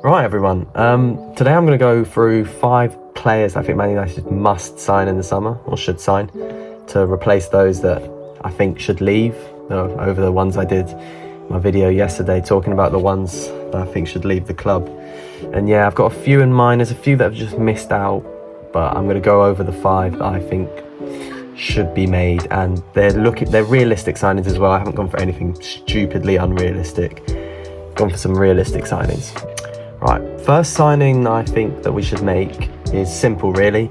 Right, everyone. Today I'm going to go through 5 players I think Man United must sign in the summer, or should sign, to replace those that I think should leave, over the ones I did my video yesterday, talking about the ones that I think should leave the club. And yeah, I've got a few in mind. There's a few that have just missed out, but I'm going to go over the 5 that I think should be made, and they're realistic signings as well. I haven't gone for anything stupidly unrealistic. Gone for some realistic signings. Right, first signing I think that we should make is simple, really.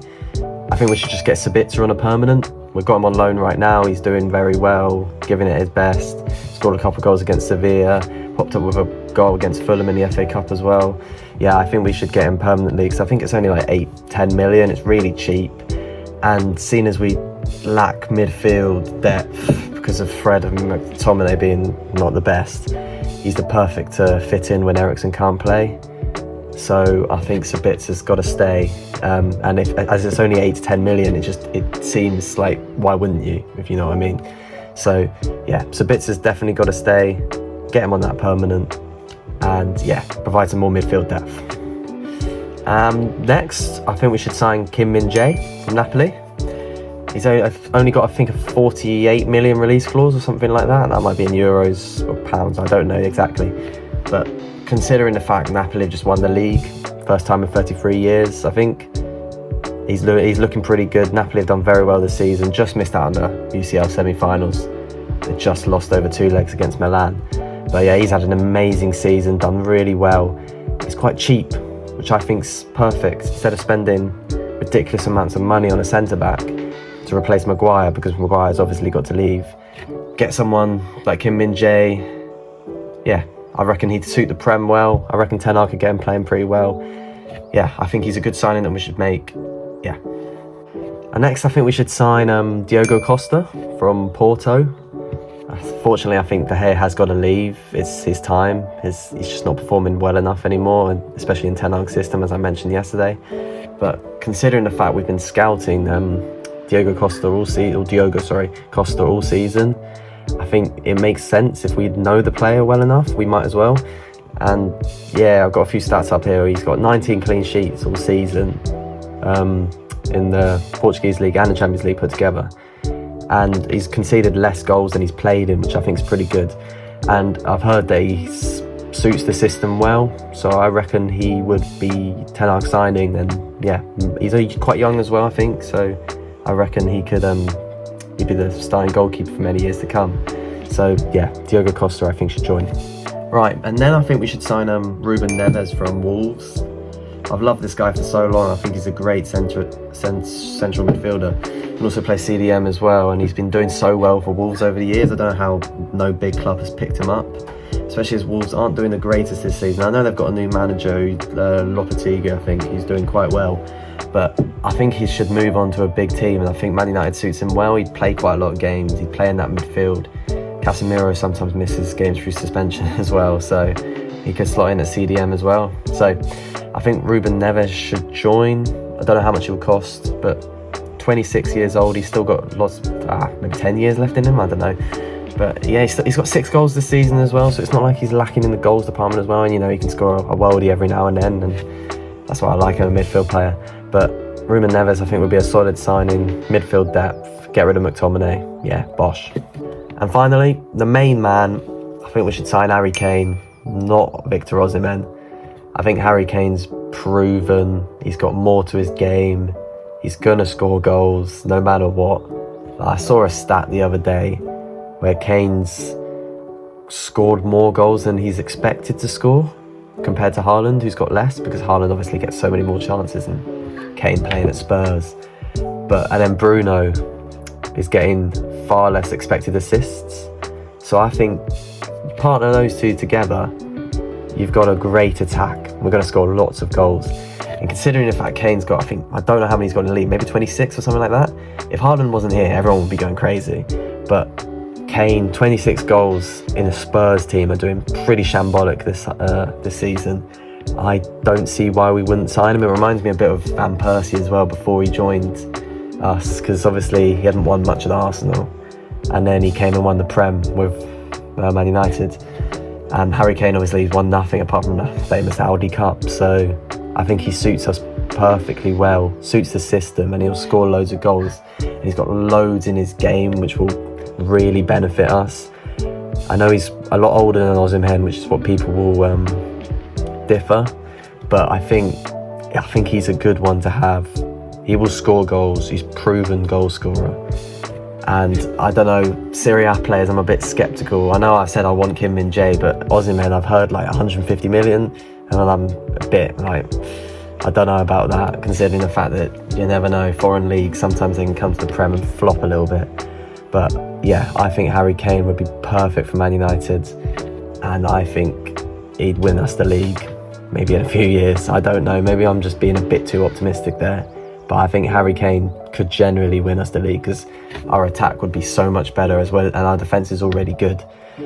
I think we should just get Sabitzer on a permanent. We've got him on loan right now. He's doing very well, giving it his best. Scored a couple of goals against Sevilla, popped up with a goal against Fulham in the FA Cup as well. Yeah, I think we should get him permanently, because I think it's only like 8-10 million. It's really cheap. And seeing as we lack midfield depth because of Fred and McTominay being not the best, he's the perfect to fit in when Eriksen can't play. So I think Sabitzer's got to stay, and as it's only 8-10 million, it seems like, why wouldn't you, if you know what I mean? So yeah, Sabitzer's definitely got to stay. Get him on that permanent, and yeah, provide some more midfield depth. Next, I think we should sign Kim Min-jae from Napoli. He's only got, I think, a 48 million release clause or something like that. That might be in euros or pounds, I don't know exactly. But considering the fact Napoli have just won the league, first time in 33 years, I think, he's looking pretty good. Napoli have done very well this season, just missed out on the UCL semi-finals. They just lost over 2 legs against Milan. But yeah, he's had an amazing season, done really well. He's quite cheap, which I think's perfect. Instead of spending ridiculous amounts of money on a centre-back to replace Maguire, because Maguire's obviously got to leave, get someone like Kim Min-jae. Yeah, I reckon he'd suit the Prem well. I reckon Ten Hag could get him playing pretty well. Yeah, I think he's a good signing that we should make. Yeah. And next, I think we should sign Diogo Costa from Porto. Fortunately, I think De Gea has got to leave. It's his time. He's just not performing well enough anymore, and especially in Ten Hag's system, as I mentioned yesterday. But considering the fact we've been scouting Diogo Costa all season, I think it makes sense. If we know the player well enough, we might as well. And yeah, I've got a few stats up here. He's got 19 clean sheets all season in the Portuguese league and the Champions League put together. And he's conceded less goals than he's played in, which I think is pretty good. And I've heard that he suits the system well, so I reckon he would be Ten Hag signing. And yeah, he's quite young as well, I think, so I reckon he could he'd be the starting goalkeeper for many years to come. So yeah, Diogo Costa I think should join. Right, and then I think we should sign Ruben Neves from Wolves. I've loved this guy for so long. I think he's a great central midfielder. He can also play CDM as well, and he's been doing so well for Wolves over the years. I don't know how no big club has picked him up, especially as Wolves aren't doing the greatest this season. I know they've got a new manager, Lopetegui, I think. He's doing quite well, but I think he should move on to a big team, and I think Man United suits him well. He'd play quite a lot of games. He'd play in that midfield. Casemiro sometimes misses games through suspension as well, so he could slot in at CDM as well. So I think Ruben Neves should join. I don't know how much it will cost, but 26 years old, he's still got maybe 10 years left in him, I don't know. But yeah, he's got 6 goals this season as well, so it's not like he's lacking in the goals department as well. And you know, he can score a worldie every now and then, and that's what I like in a midfield player. But Ruben Neves, I think, would be a solid signing. Midfield depth, get rid of McTominay. Yeah, bosh. And finally, the main man, I think we should sign Harry Kane, not Victor Osimhen. I think Harry Kane's proven he's got more to his game. He's going to score goals no matter what. I saw a stat the other day where Kane's scored more goals than he's expected to score compared to Haaland, who's got less, because Haaland obviously gets so many more chances and Kane playing at Spurs. And then Bruno is getting far less expected assists. So I think you partner those two together, you've got a great attack. We're going to score lots of goals. And considering the fact Kane's got, I don't know how many he's got in the league, maybe 26 or something like that. If Haaland wasn't here, everyone would be going crazy. But Kane, 26 goals in a Spurs team, are doing pretty shambolic this season. I don't see why we wouldn't sign him. It reminds me a bit of Van Persie as well before he joined us, because obviously he hadn't won much at Arsenal, and then he came and won the Prem with Man United. And Harry Kane obviously has won nothing apart from the famous Audi Cup, so I think he suits us perfectly well, suits the system, and he'll score loads of goals. And he's got loads in his game which will really benefit us. I know he's a lot older than Osimhen, which is what people will differ, but I think he's a good one to have. He will score goals, he's proven goal scorer. And I don't know, Serie A players, I'm a bit sceptical. I know I said I want Kim Min-jae, but Osimhen, I've heard like 150 million, and I'm a bit like, I don't know about that, considering the fact that you never know, foreign leagues, sometimes they can come to the Prem and flop a little bit. But yeah, I think Harry Kane would be perfect for Man United, and I think he'd win us the league maybe in a few years. I don't know, maybe I'm just being a bit too optimistic there. But I think Harry Kane could generally win us the league because our attack would be so much better as well, and our defence is already good.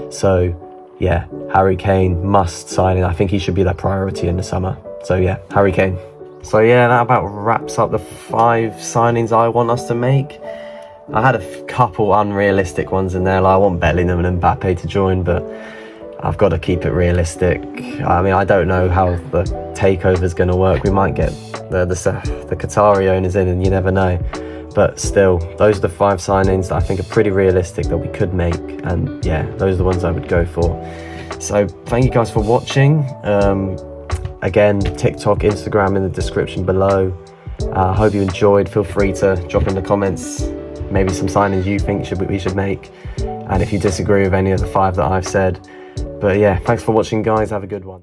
So yeah, Harry Kane must sign in. I think he should be their priority in the summer. So yeah, Harry Kane. So yeah, that about wraps up the 5 signings I want us to make. I had a couple unrealistic ones in there, like I want Bellingham and Mbappe to join, but I've got to keep it realistic. I mean, I don't know how the takeover's going to work. We might get the Qatari owners in, and you never know. But still, those are the 5 signings that I think are pretty realistic that we could make. And yeah, those are the ones I would go for. So thank you guys for watching. Again, TikTok, Instagram in the description below. I hope you enjoyed. Feel free to drop in the comments maybe some signings you think we should make. And if you disagree with any of the 5 that I've said. But yeah, thanks for watching, guys. Have a good one.